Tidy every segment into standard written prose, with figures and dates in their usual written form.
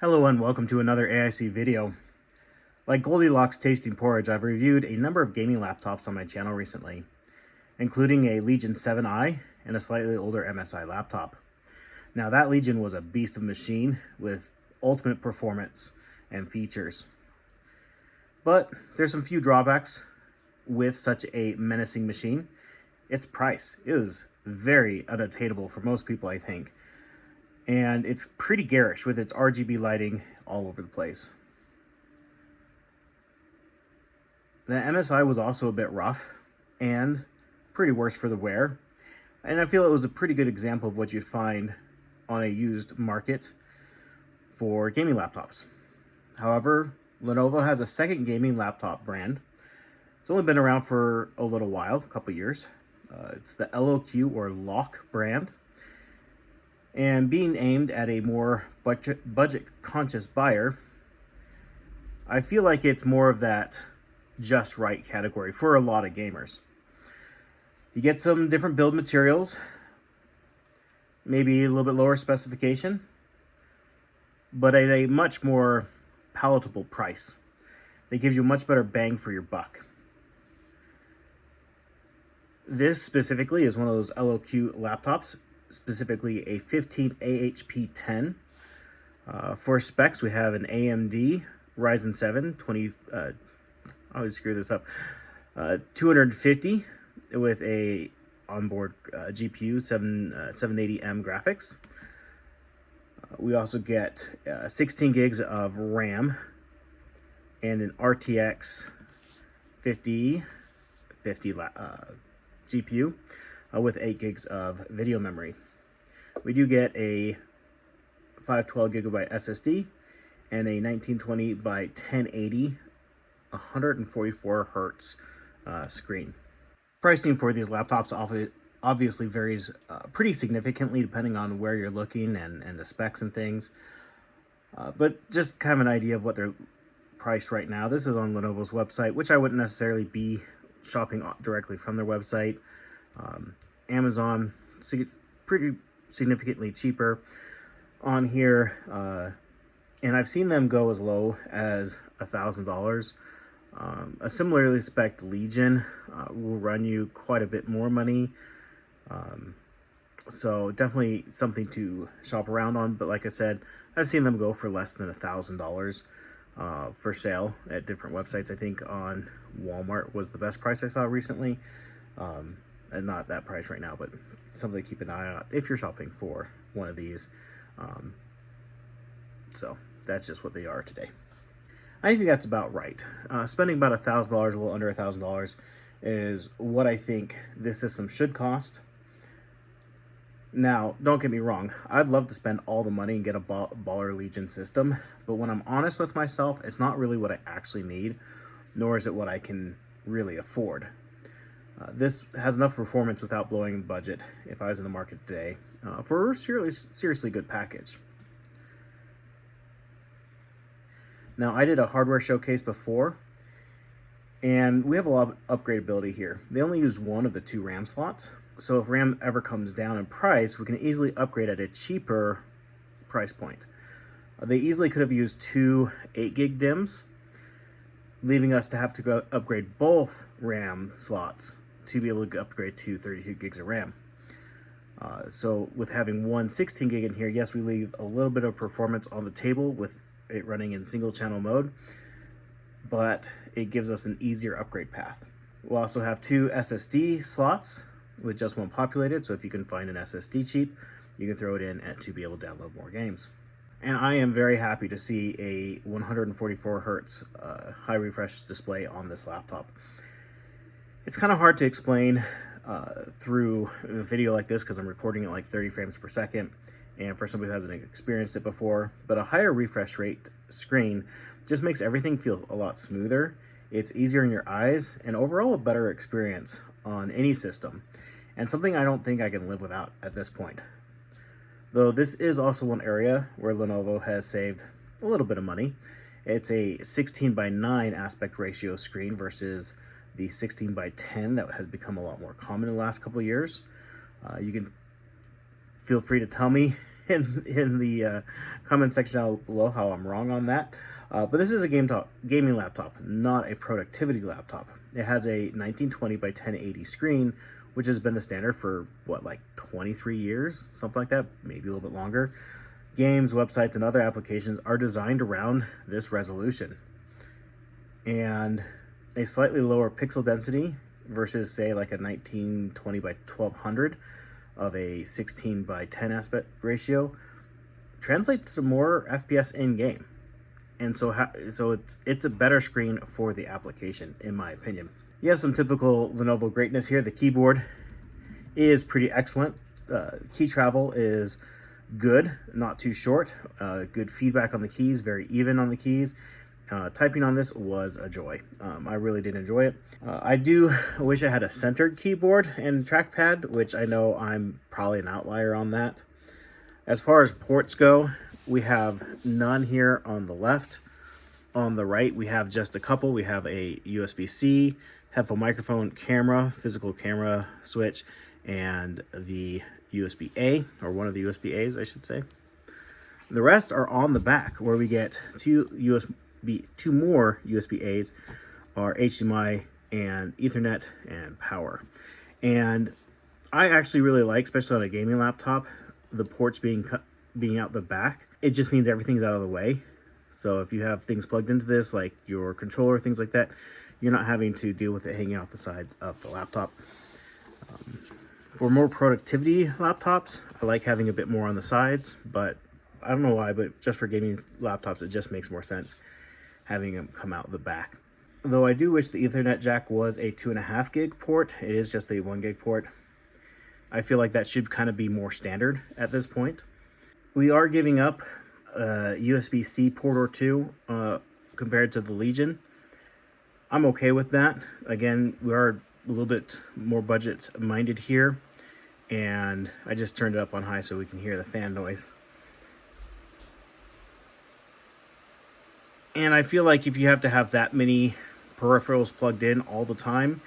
Hello and welcome to another AIC video. Like Goldilocks tasting porridge, I've reviewed a number of gaming laptops on my channel recently, including a Legion 7i and a slightly older MSI laptop. Now that Legion was a beast of a machine with ultimate performance and features. But there's some few drawbacks with such a menacing machine. Its price. It was very unattainable for most people, I think. And it's pretty garish with its RGB lighting all over the place. The MSI was also a bit rough and pretty worse for the wear, and I feel it was a pretty good example of what you'd find on a used market for gaming laptops. However, Lenovo has a second gaming laptop brand. It's only been around for a little while, a couple years. It's the LOQ or LOQ brand. And being aimed at a more budget-conscious buyer, I feel like it's more of that just right category for a lot of gamers. You get some different build materials, maybe a little bit lower specification, but at a much more palatable price. That gives you a much better bang for your buck. This specifically is one of those LOQ laptops, specifically a 15AHP10. For specs, we have an AMD Ryzen 7 I always screw this up. 250 with a onboard GPU 780M graphics. We also get 16 gigs of RAM and an RTX 5050 GPU with 8 gigs of video memory. We do get a 512 gigabyte SSD and a 1920 by 1080 144 hertz screen. Pricing for these laptops obviously varies pretty significantly depending on where you're looking and the specs and things. But just kind of an idea of what they're priced right now. This is on Lenovo's website, which I wouldn't necessarily be shopping directly from their website. Amazon, pretty significantly cheaper on here, and I've seen them go as low as $1,000. A similarly spec'd Legion will run you quite a bit more money, so definitely something to shop around on. But like I said, I've seen them go for less than $1,000 for sale at different websites. I think on Walmart was the best price I saw recently. And not that price right now, but something to keep an eye on if you're shopping for one of these. So that's just what they are today. I think that's about right. Spending about $1,000, a little under $1,000, is what I think this system should cost. Now, don't get me wrong, I'd love to spend all the money and get a baller Legion system, but when I'm honest with myself, it's not really what I actually need, nor is it what I can really afford. This has enough performance without blowing the budget if I was in the market today for a seriously good package. Now, I did a hardware showcase before, and we have a lot of upgradability here. They only use one of the 2 RAM slots, so if RAM ever comes down in price, we can easily upgrade at a cheaper price point. They easily could have used 2 8 gig DIMMs, leaving us to have to go upgrade both RAM slots to be able to upgrade to 32 gigs of RAM. So with having one 16 gig in here, yes, we leave a little bit of performance on the table with it running in single channel mode, but it gives us an easier upgrade path. We'll also have 2 SSD slots with just one populated, so if you can find an SSD cheap, you can throw it in to be able to download more games. And I am very happy to see a 144 hertz high refresh display on this laptop. It's kind of hard to explain through a video like this because I'm recording at like 30 frames per second, and for somebody who hasn't experienced it before, but a higher refresh rate screen just makes everything feel a lot smoother. It's easier in your eyes, and overall a better experience on any system, and something I don't think I can live without at this point. Though this is also one area where Lenovo has saved a little bit of money. It's a 16:9 aspect ratio screen versus the 16:10 that has become a lot more common in the last couple of years. You can feel free to tell me in the comment section down below how I'm wrong on that. But this is a gaming laptop, not a productivity laptop. It has a 1920 by 1080 screen, which has been the standard for what, like 23 years, something like that, maybe a little bit longer. Games, websites, and other applications are designed around this resolution. And a slightly lower pixel density versus, say, like a 1920 by 1200 of a 16 by 10 aspect ratio translates to more FPS in game. And so it's a better screen for the application, in my opinion. You have some typical Lenovo greatness here. The keyboard is pretty excellent. Key travel is good, not too short. Good feedback on the keys, very even on the keys. Typing on this was a joy. I really did enjoy it. I do wish I had a centered keyboard and trackpad, which I know I'm probably an outlier on that. As far as ports go, we have none here on the left. On the right, we have just a couple. We have a USB-C, headphone microphone, camera, physical camera switch, and the USB-A, or one of the USB-As, I should say. The rest are on the back, where we get two more USB-As, are HDMI and Ethernet and power. And I actually really like, especially on a gaming laptop, the ports being out the back. It just means everything's out of the way. So if you have things plugged into this, like your controller, things like that, you're not having to deal with it hanging off the sides of the laptop. For more productivity laptops, I like having a bit more on the sides, but I don't know why, but just for gaming laptops, it just makes more sense having them come out the back. Though I do wish the Ethernet jack was a 2.5 gig port. It is just a 1 gig port. I feel like that should kind of be more standard at this point. We are giving up a USB-C port or two compared to the Legion. I'm okay with that. Again, we are a little bit more budget minded here, and I just turned it up on high so we can hear the fan noise. And I feel like if you have to have that many peripherals plugged in all the time,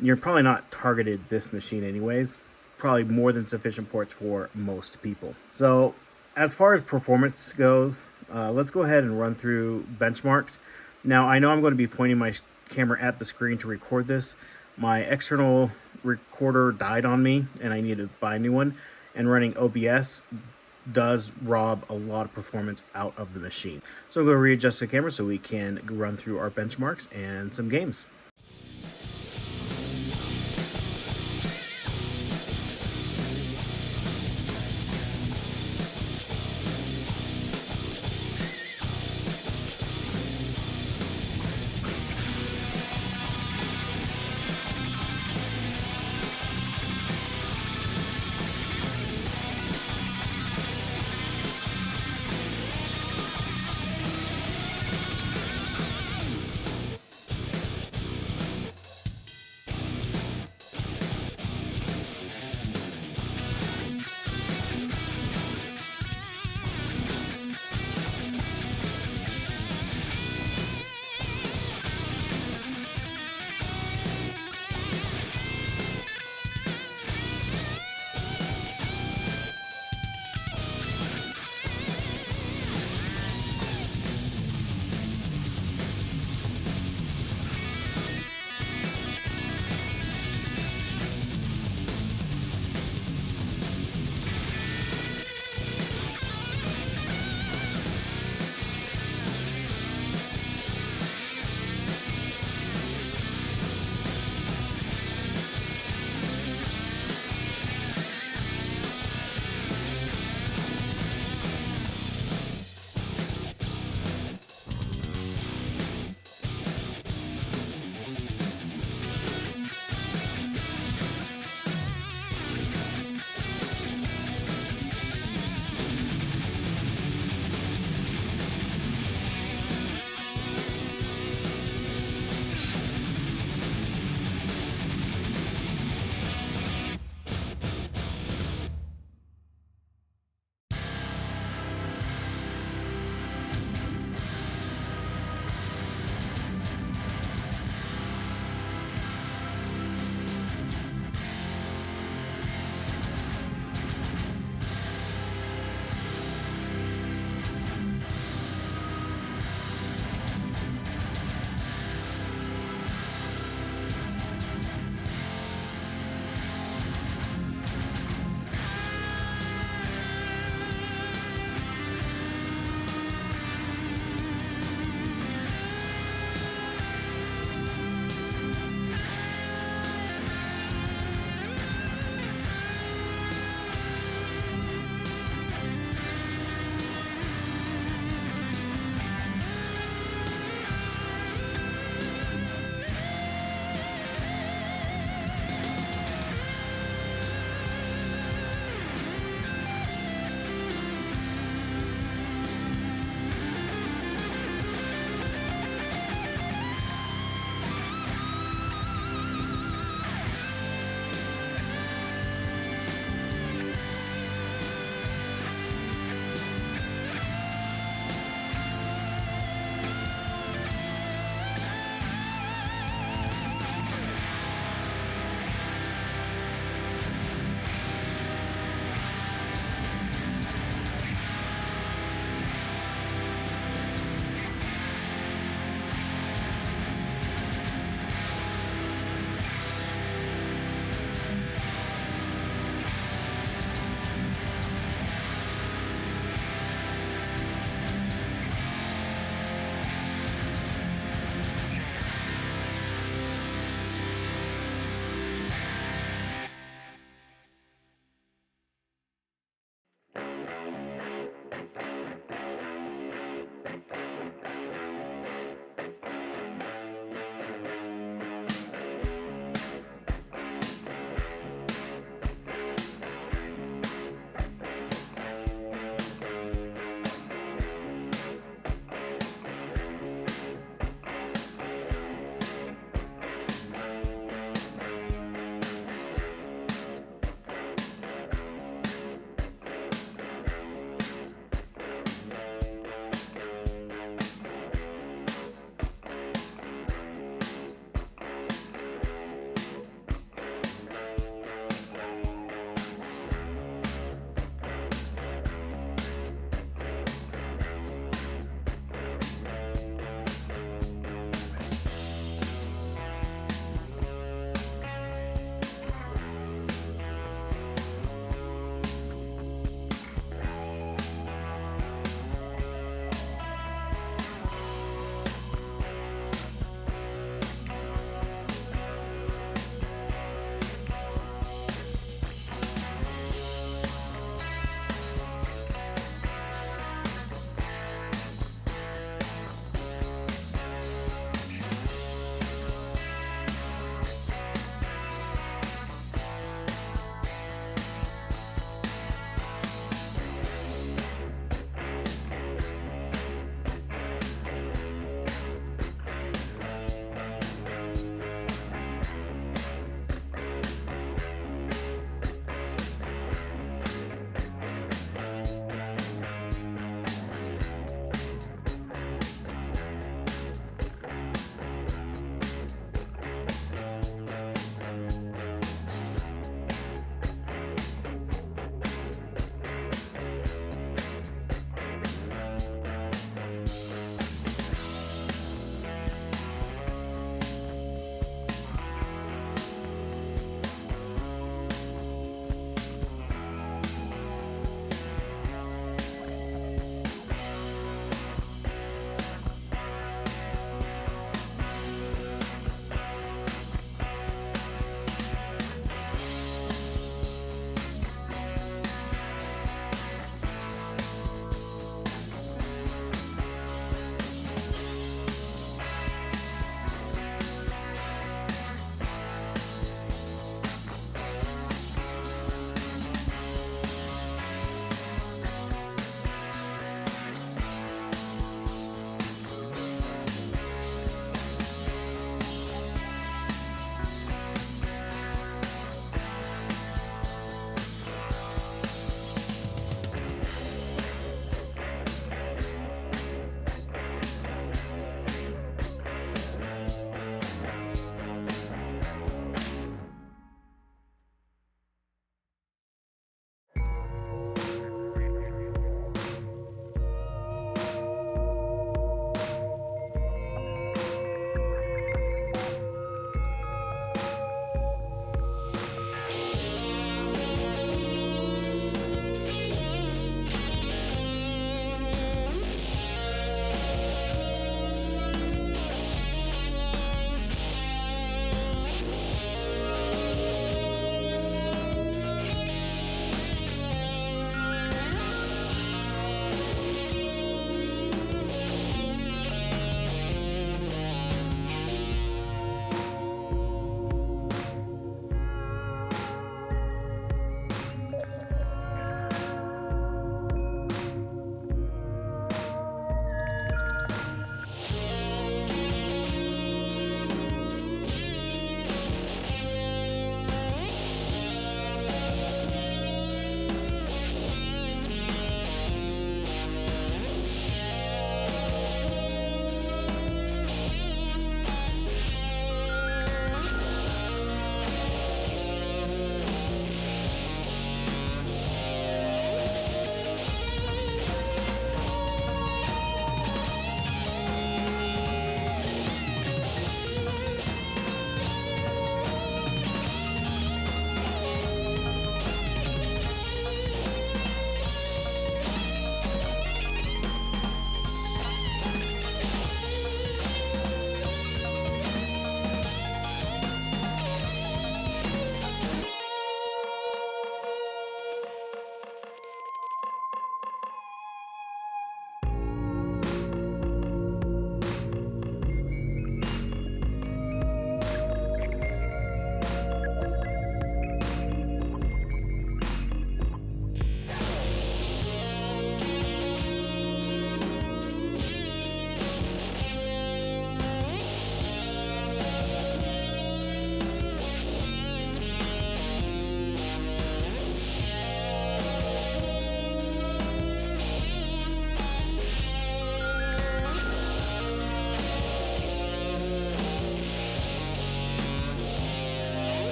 you're probably not targeted this machine anyways. Probably more than sufficient ports for most people. So as far as performance goes, let's go ahead and run through benchmarks. Now, I know I'm going to be pointing my camera at the screen to record this. My external recorder died on me and I need to buy a new one, and running OBS does rob a lot of performance out of the machine. So I'm going to readjust the camera so we can run through our benchmarks and some games.